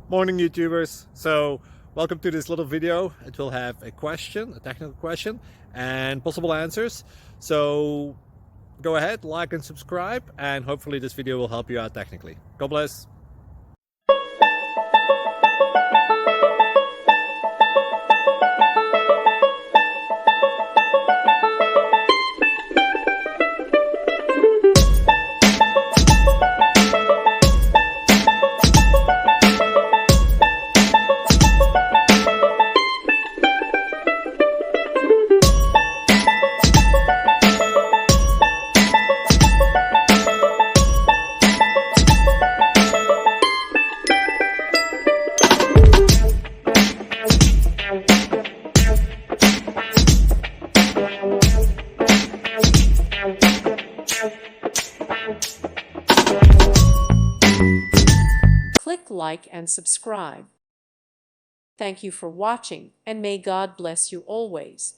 Morning YouTubers. So welcome to this little video. It will have a question, a technical question, and possible answers. So go ahead, like and subscribe, and hopefully this video will help you out technically. God bless. Click like and subscribe. Thank you for watching, and may God bless you always.